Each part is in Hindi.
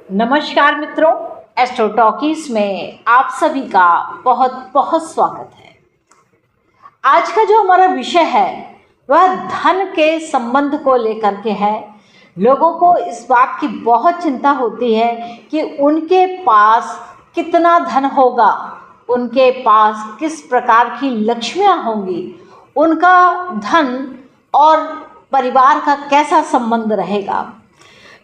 नमस्कार मित्रों, एस्ट्रो टॉकीज में आप सभी का बहुत बहुत स्वागत है। आज का जो हमारा विषय है वह धन के संबंध को लेकर के है। लोगों को इस बात की बहुत चिंता होती है कि उनके पास कितना धन होगा, उनके पास किस प्रकार की लक्ष्मियां होंगी, उनका धन और परिवार का कैसा संबंध रहेगा।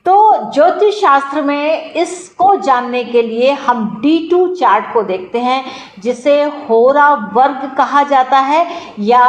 तो ज्योतिष शास्त्र में इसको जानने के लिए हम D2 चार्ट को देखते हैं, जिसे होरा वर्ग कहा जाता है या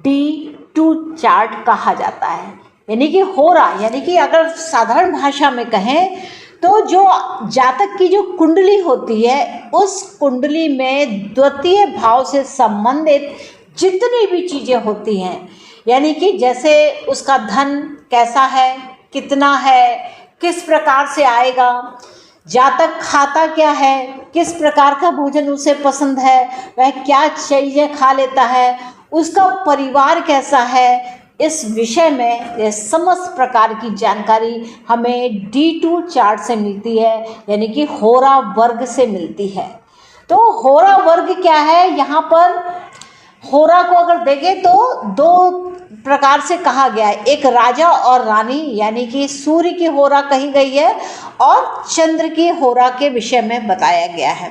D2 चार्ट कहा जाता है। यानी कि होरा, यानी कि अगर साधारण भाषा में कहें तो जो जातक की जो कुंडली होती है, उस कुंडली में द्वितीय भाव से संबंधित जितनी भी चीज़ें होती हैं, यानी कि जैसे उसका धन कैसा है, कितना है, किस प्रकार से आएगा, जातक खाता क्या है, किस प्रकार का भोजन उसे पसंद है, वह क्या चीज़ें खा लेता है, उसका परिवार कैसा है, इस विषय में ये समस्त प्रकार की जानकारी हमें D2 चार्ट से मिलती है, यानी कि होरा वर्ग से मिलती है। तो होरा वर्ग क्या है, यहाँ पर होरा को अगर देखें तो दो प्रकार से कहा गया है। एक राजा और रानी, यानी कि सूर्य की होरा कही गई है और चंद्र की होरा के विषय में बताया गया है।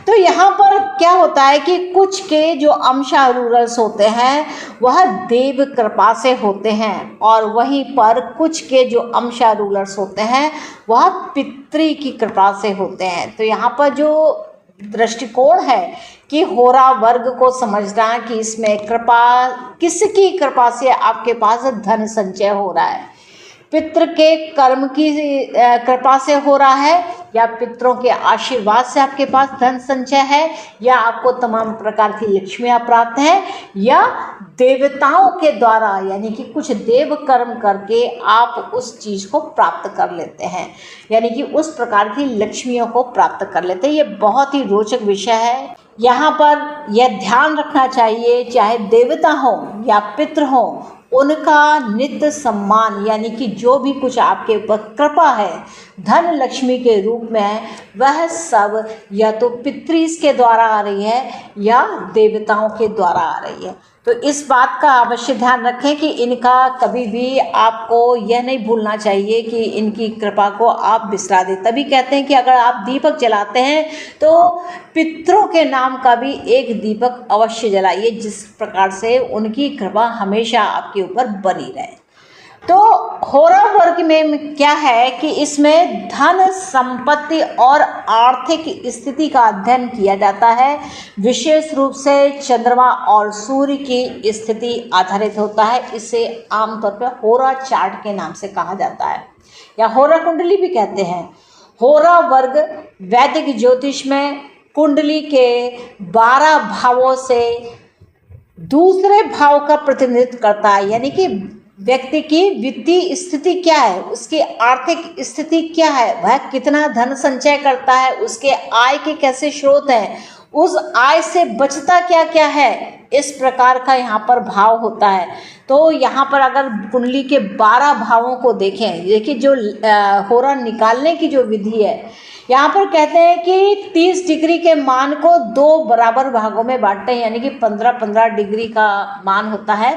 तो यहाँ पर क्या होता है कि कुछ के जो अंशा रूरल्स होते हैं वह देव कृपा से होते हैं, और वहीं पर कुछ के जो अंशा रूलर्स होते हैं वह पितृ की कृपा से होते हैं। तो यहाँ पर जो दृष्टिकोण है कि होरा वर्ग को समझना कि इसमें कृपा, किसकी कृपा से आपके पास धन संचय हो रहा है, पितृ के कर्म की कृपा से हो रहा है, या पितरों के आशीर्वाद से आपके पास धन संचय है, या आपको तमाम प्रकार की लक्ष्मियां प्राप्त हैं, या देवताओं के द्वारा, यानी कि कुछ देव कर्म करके आप उस चीज़ को प्राप्त कर लेते हैं, यानी कि उस प्रकार की लक्ष्मियों को प्राप्त कर लेते हैं। ये बहुत ही रोचक विषय है। यहाँ पर यह ध्यान रखना चाहिए, चाहे देवता हो या पितृ हो, उनका नित्य सम्मान, यानी कि जो भी कुछ आपके ऊपर कृपा है धन लक्ष्मी के रूप में, वह सब या तो पितृ के द्वारा आ रही है या देवताओं के द्वारा आ रही है। तो इस बात का अवश्य ध्यान रखें कि इनका कभी भी आपको यह नहीं भूलना चाहिए कि इनकी कृपा को आप बिसरा दें। तभी कहते हैं कि अगर आप दीपक जलाते हैं तो पितरों के नाम का भी एक दीपक अवश्य जलाइए, जिस प्रकार से उनकी कृपा हमेशा आपके ऊपर बनी रहे। तो होरा वर्ग में क्या है कि इसमें धन, संपत्ति और आर्थिक स्थिति का अध्ययन किया जाता है। विशेष रूप से चंद्रमा और सूर्य की स्थिति आधारित होता है। इसे आमतौर पर होरा चार्ट के नाम से कहा जाता है, या होरा कुंडली भी कहते हैं। होरा वर्ग वैदिक ज्योतिष में कुंडली के 12 भावों से दूसरे भाव का प्रतिनिधित्व करता है, यानी कि व्यक्ति की वित्तीय स्थिति क्या है, उसकी आर्थिक स्थिति क्या है, वह कितना धन संचय करता है, उसके आय के कैसे स्रोत हैं, उस आय से बचता क्या क्या है, इस प्रकार का यहाँ पर भाव होता है। तो यहाँ पर अगर कुंडली के 12 भावों को देखें, देखिए जो होरा निकालने की जो विधि है, यहाँ पर कहते हैं कि 30 डिग्री के मान को 2 बराबर भागों में बांटते हैं, यानी कि 15-15 डिग्री का मान होता है।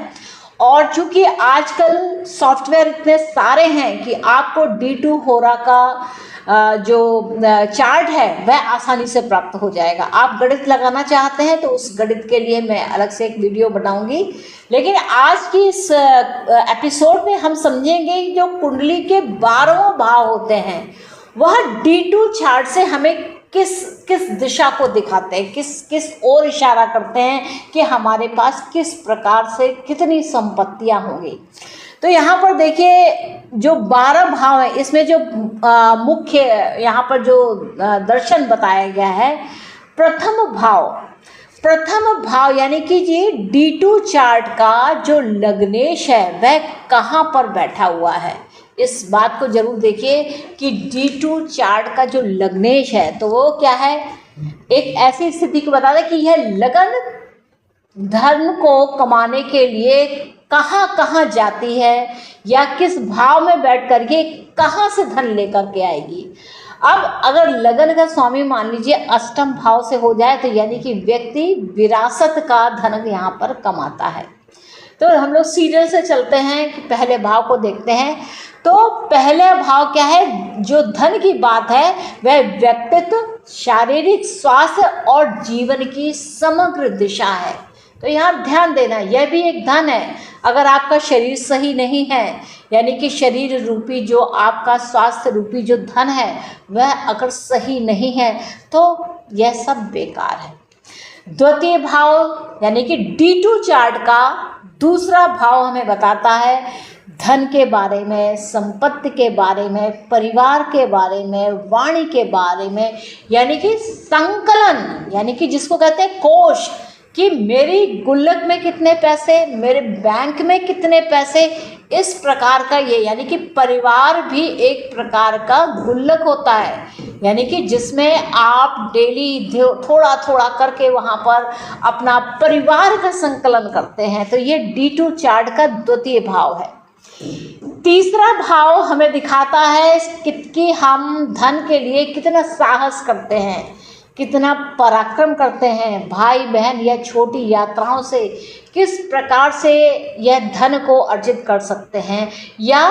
और चूंकि आजकल सॉफ्टवेयर इतने सारे हैं कि आपको D2 होरा का जो चार्ट है वह आसानी से प्राप्त हो जाएगा। आप गणित लगाना चाहते हैं तो उस गणित के लिए मैं अलग से एक वीडियो बनाऊंगी, लेकिन आज की इस एपिसोड में हम समझेंगे जो कुंडली के 12 भाव होते हैं वह D2 चार्ट से हमें किस दिशा को दिखाते हैं, किस ओर इशारा करते हैं कि हमारे पास किस प्रकार से कितनी संपत्तियां होंगी। तो यहाँ पर देखिए जो 12 भाव है, इसमें जो मुख्य यहाँ पर जो दर्शन बताया गया है, प्रथम भाव यानी कि ये D2 चार्ट का जो लग्नेश है वह कहाँ पर बैठा हुआ है। इस बात को जरूर देखिए कि D2 चार्ट का जो लग्नेश है तो वो क्या है, एक ऐसी स्थिति को बता दें कि यह लगन धन को कमाने के लिए कहाँ कहाँ जाती है, या किस भाव में बैठ करके कहाँ से धन लेकर के आएगी। अब अगर लगन का स्वामी मान लीजिए अष्टम भाव से हो जाए तो यानी कि व्यक्ति विरासत का धन यहाँ पर कमाता है। तो हम लोग सीरियल से चलते हैं कि पहले भाव को देखते हैं। तो पहले भाव क्या है, जो धन की बात है वह व्यक्तित्व, शारीरिक स्वास्थ्य और जीवन की समग्र दिशा है। तो यहाँ ध्यान देना, यह भी एक धन है। अगर आपका शरीर सही नहीं है, यानी कि शरीर रूपी जो आपका स्वास्थ्य रूपी जो धन है वह अगर सही नहीं है तो यह सब बेकार है। द्वितीय भाव यानी कि D2 चार्ट का दूसरा भाव हमें बताता है धन के बारे में, संपत्ति के बारे में, परिवार के बारे में, वाणी के बारे में, यानी कि संकलन, यानी कि जिसको कहते हैं कोष, कि मेरी गुल्लक में कितने पैसे, मेरे बैंक में कितने पैसे, इस प्रकार का ये, यानी कि परिवार भी एक प्रकार का गुल्लक होता है, यानी कि जिसमें आप डेली थोड़ा थोड़ा करके वहाँ पर अपना परिवार का संकलन करते हैं। तो ये D2 चार्ट का द्वितीय भाव है। तीसरा भाव हमें दिखाता है कि हम धन के लिए कितना साहस करते हैं, कितना पराक्रम करते हैं, भाई बहन या छोटी यात्राओं से किस प्रकार से यह धन को अर्जित कर सकते हैं, या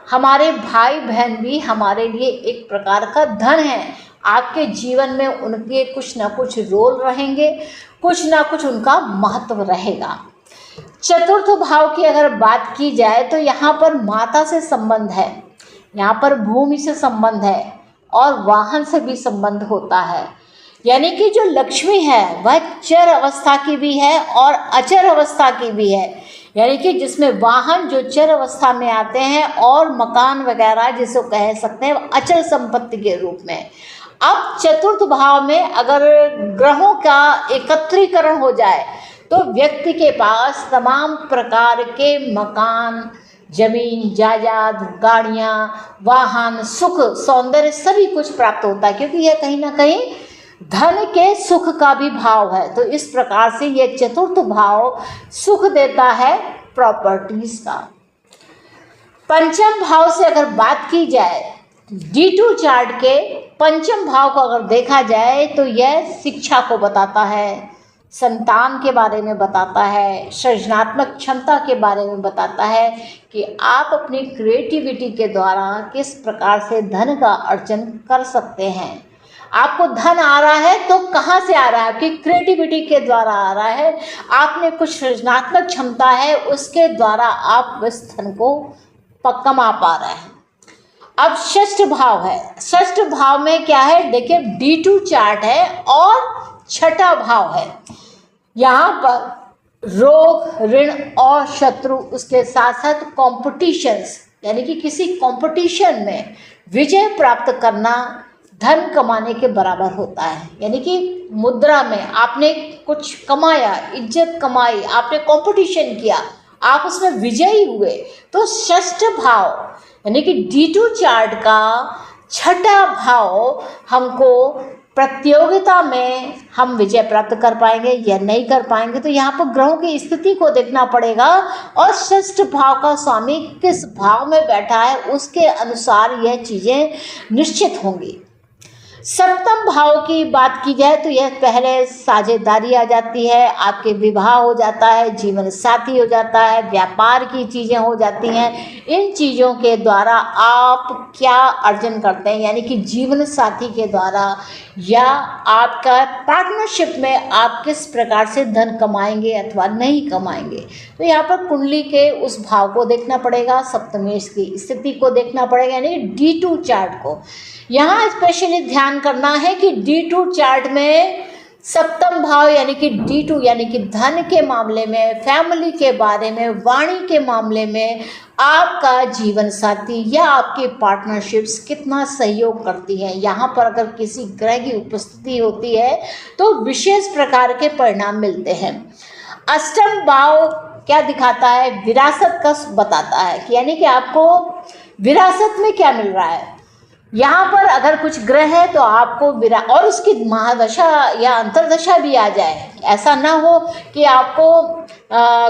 हमारे भाई बहन भी हमारे लिए एक प्रकार का धन है। आपके जीवन में उनके कुछ ना कुछ रोल रहेंगे, कुछ ना कुछ उनका महत्व रहेगा। चतुर्थ भाव की अगर बात की जाए तो यहाँ पर माता से संबंध है, यहाँ पर भूमि से संबंध है और वाहन से भी संबंध होता है। यानी कि जो लक्ष्मी है वह चर अवस्था की भी है और अचर अवस्था की भी है, यानी कि जिसमें वाहन जो चर अवस्था में आते हैं और मकान वगैरह जिसको कह सकते हैं अचल संपत्ति के रूप में। अब चतुर्थ भाव में अगर ग्रहों का एकत्रीकरण हो जाए तो व्यक्ति के पास तमाम प्रकार के मकान, जमीन, जायदाद, गाड़ियाँ, वाहन, सुख, सौंदर्य सभी कुछ प्राप्त होता है, क्योंकि यह कहीं ना कहीं धन के सुख का भी भाव है। तो इस प्रकार से यह चतुर्थ भाव सुख देता है प्रॉपर्टीज का। पंचम भाव से अगर बात की जाए, D2 चार्ट के पंचम भाव को अगर देखा जाए तो यह शिक्षा को बताता है, संतान के बारे में बताता है, सृजनात्मक क्षमता के बारे में बताता है कि आप अपनी क्रिएटिविटी के द्वारा किस प्रकार से धन का अर्जन कर सकते हैं। आपको धन आ रहा है तो कहाँ से आ रहा है? आपकी क्रिएटिविटी के द्वारा आ रहा है, आपने कुछ सृजनात्मक क्षमता है उसके द्वारा आप इस धन को कमा पा रहे हैं। अब षष्ठ भाव है, षष्ठ भाव में क्या है देखिए, D2 चार्ट है और छठा भाव है। यहाँ पर रोग, ऋण और शत्रु, उसके साथ साथ कॉम्पिटिशन्स, यानी कि किसी कॉम्पिटिशन में विजय प्राप्त करना धन कमाने के बराबर होता है। यानी कि मुद्रा में आपने कुछ कमाया, इज्जत कमाई, आपने कंपटीशन किया, आप उसमें विजयी हुए, तो षष्ठ भाव यानी कि D2 चार्ट का छठा भाव हमको प्रतियोगिता में हम विजय प्राप्त कर पाएंगे या नहीं कर पाएंगे, तो यहाँ पर ग्रहों की स्थिति को देखना पड़ेगा और षष्ठ भाव का स्वामी किस भाव में बैठा है उसके अनुसार यह चीज़ें निश्चित होंगी। सप्तम भाव की बात की जाए तो यह पहले साझेदारी आ जाती है, आपके विवाह हो जाता है, जीवन साथी हो जाता है, व्यापार की चीज़ें हो जाती हैं। इन चीज़ों के द्वारा आप क्या अर्जन करते हैं, यानी कि जीवन साथी के द्वारा या आपका पार्टनरशिप में आप किस प्रकार से धन कमाएंगे अथवा नहीं कमाएंगे। तो यहाँ पर कुंडली के उस भाव को देखना पड़ेगा, सप्तमेश की स्थिति को देखना पड़ेगा, यानी D2 चार्ट को। यहाँ स्पेशली ध्यान करना है कि D2 चार्ट में सप्तम भाव यानी कि D2 यानी कि धन के मामले में, फैमिली के बारे में, वाणी के मामले में आपका जीवन साथी या आपकी पार्टनरशिप्स कितना सहयोग करती है। यहाँ पर अगर किसी ग्रह की उपस्थिति होती है तो विशेष प्रकार के परिणाम मिलते हैं। अष्टम भाव क्या दिखाता है? विरासत का बताता है कि यानी कि आपको विरासत में क्या मिल रहा है। यहाँ पर अगर कुछ ग्रह है तो आपको और उसकी महादशा या अंतर्दशा भी आ जाए, ऐसा ना हो कि आपको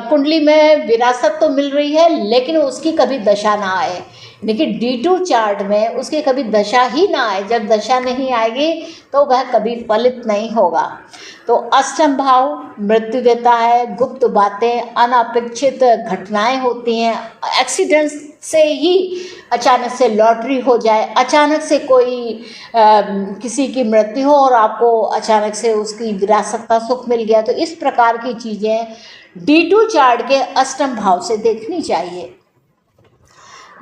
कुंडली में विरासत तो मिल रही है लेकिन उसकी कभी दशा ना आए। लेकिन D2 चार्ट में उसकी कभी दशा ही ना आए। जब दशा नहीं आएगी तो वह कभी फलित नहीं होगा। तो अष्टम भाव मृत्यु देता है, गुप्त बातें, अनपेक्षित घटनाएं होती हैं, एक्सीडेंट से ही अचानक से लॉटरी हो जाए, अचानक से कोई किसी की मृत्यु हो और आपको अचानक से उसकी विरासत का सुख मिल गया। तो इस प्रकार की चीज़ें D2 चार्ट के अष्टम भाव से देखनी चाहिए।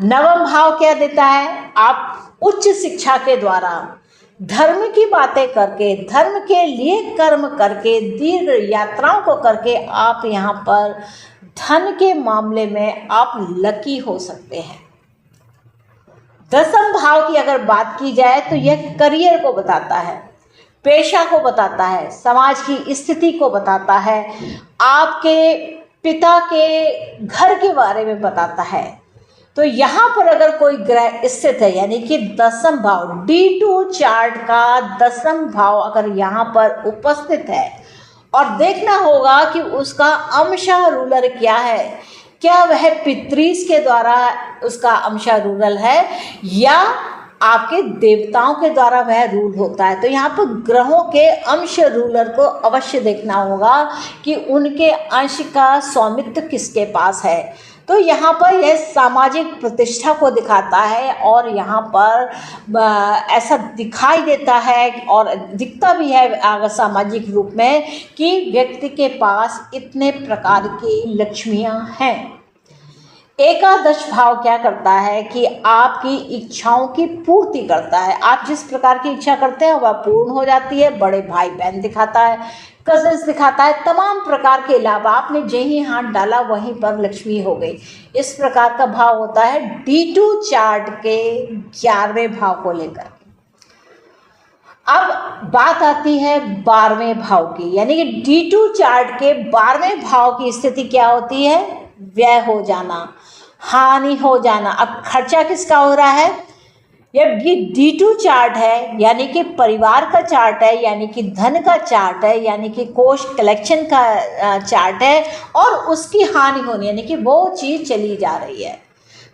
नवम भाव क्या देता है? आप उच्च शिक्षा के द्वारा धर्म की बातें करके, धर्म के लिए कर्म करके, दीर्घ यात्राओं को करके आप यहाँ पर धन के मामले में आप लकी हो सकते हैं। दसम भाव की अगर बात की जाए तो यह करियर को बताता है, पेशा को बताता है, समाज की स्थिति को बताता है, आपके पिता के घर के बारे में बताता है। तो यहाँ पर अगर कोई ग्रह स्थित है, यानी कि दसम भाव, D2 चार्ट का दसम भाव अगर यहाँ पर उपस्थित है, और देखना होगा कि उसका अंशा रूलर क्या है, क्या वह पितृस के द्वारा उसका अंशा रूलर है या आपके देवताओं के द्वारा वह रूल होता है। तो यहाँ पर ग्रहों के अंश रूलर को अवश्य देखना होगा कि उनके अंश का स्वामित्व किसके पास है। तो यहाँ पर यह सामाजिक प्रतिष्ठा को दिखाता है, और यहाँ पर ऐसा दिखाई देता है और दिखता भी है सामाजिक रूप में कि व्यक्ति के पास इतने प्रकार की लक्ष्मियाँ हैं। एकादश भाव क्या करता है कि आपकी इच्छाओं की पूर्ति करता है। आप जिस प्रकार की इच्छा करते हैं वह पूर्ण हो जाती है। बड़े भाई बहन दिखाता है, कजिन्स दिखाता है, तमाम प्रकार के लाभ। आपने जहीं हाथ डाला वहीं पर लक्ष्मी हो गई। इस प्रकार का भाव होता है D2 चार्ट के 11वें भाव को लेकर। अब बात आती है 12वें भाव की, यानी कि D2 चार्ट के 12वें भाव की स्थिति क्या होती है? व्यय हो जाना, हानि हो जाना। अब खर्चा किसका हो रहा है? ये D2 चार्ट है, यानी कि परिवार का चार्ट है, यानी कि धन का चार्ट है, यानी कि कोष कलेक्शन का चार्ट है, और उसकी हानि होनी, यानी कि वो चीज़ चली जा रही है।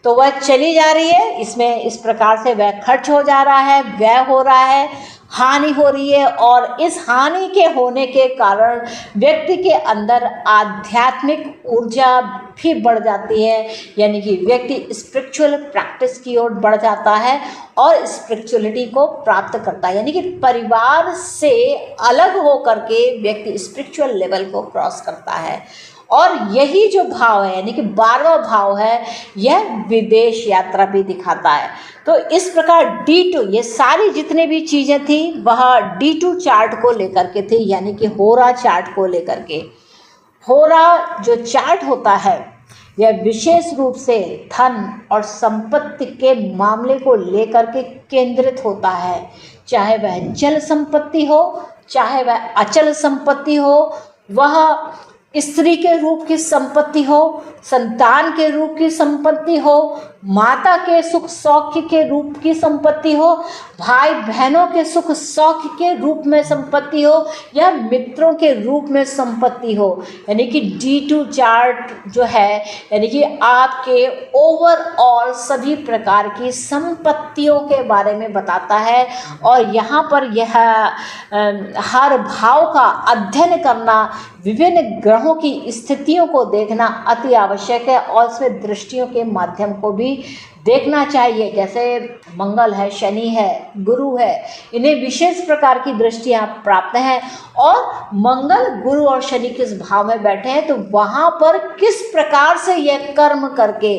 तो वह चली जा रही है, इसमें इस प्रकार से वह खर्च हो जा रहा है, व्यय हो रहा है, हानि हो रही है, और इस हानि के होने के कारण व्यक्ति के अंदर आध्यात्मिक ऊर्जा भी बढ़ जाती है, यानी कि व्यक्ति स्पिरिचुअल प्रैक्टिस की ओर बढ़ जाता है और स्पिरिचुअलिटी को प्राप्त करता है, यानी कि परिवार से अलग हो करके व्यक्ति स्पिरिचुअल लेवल को क्रॉस करता है। और यही जो भाव है, यानी कि 12वां भाव है, यह विदेश यात्रा भी दिखाता है। तो इस प्रकार D2, ये सारी जितने भी चीज़ें थी वह D2 चार्ट को लेकर के थी, यानी कि होरा चार्ट को लेकर के। होरा जो चार्ट होता है यह विशेष रूप से धन और संपत्ति के मामले को लेकर के केंद्रित होता है, चाहे वह जल संपत्ति हो, चाहे वह अचल संपत्ति हो, वह स्त्री के रूप की संपत्ति हो, संतान के रूप की संपत्ति हो, माता के सुख सौख्य के रूप की संपत्ति हो, भाई बहनों के सुख सौख्य के रूप में संपत्ति हो, या मित्रों के रूप में संपत्ति हो। यानी कि D2 चार्ट जो है, यानी कि आपके ओवरऑल सभी प्रकार की संपत्तियों के बारे में बताता है। और यहाँ पर यह हर भाव का अध्ययन करना, विभिन्न ग्रहों की स्थितियों को देखना अति आवश्यक है, और इसमें दृष्टियों के माध्यम को भी देखना चाहिए। जैसे मंगल है, शनि है, गुरु है, इन्हें विशेष प्रकार की दृष्टियाँ प्राप्त हैं, और मंगल, गुरु और शनि किस भाव में बैठे हैं तो वहाँ पर किस प्रकार से यह कर्म करके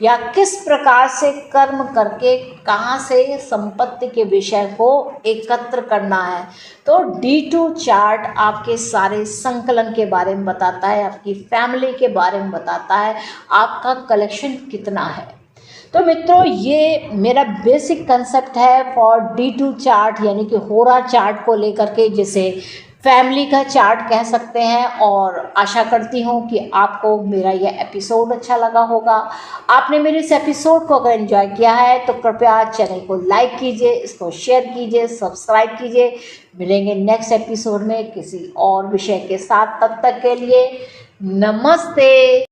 या किस प्रकार से कर्म करके कहाँ से संपत्ति के विषय को एकत्र करना है। तो D2 चार्ट आपके सारे संकलन के बारे में बताता है, आपकी फैमिली के बारे में बताता है, आपका कलेक्शन कितना है। तो मित्रों, ये मेरा बेसिक कंसेप्ट है फॉर D2 चार्ट, यानी कि होरा चार्ट को लेकर के, जिसे फैमिली का चार्ट कह सकते हैं। और आशा करती हूँ कि आपको मेरा यह एपिसोड अच्छा लगा होगा। आपने मेरे इस एपिसोड को अगर एंजॉय किया है तो कृपया चैनल को लाइक कीजिए, इसको शेयर कीजिए, सब्सक्राइब कीजिए। मिलेंगे नेक्स्ट एपिसोड में किसी और विषय के साथ। तब तक के लिए नमस्ते।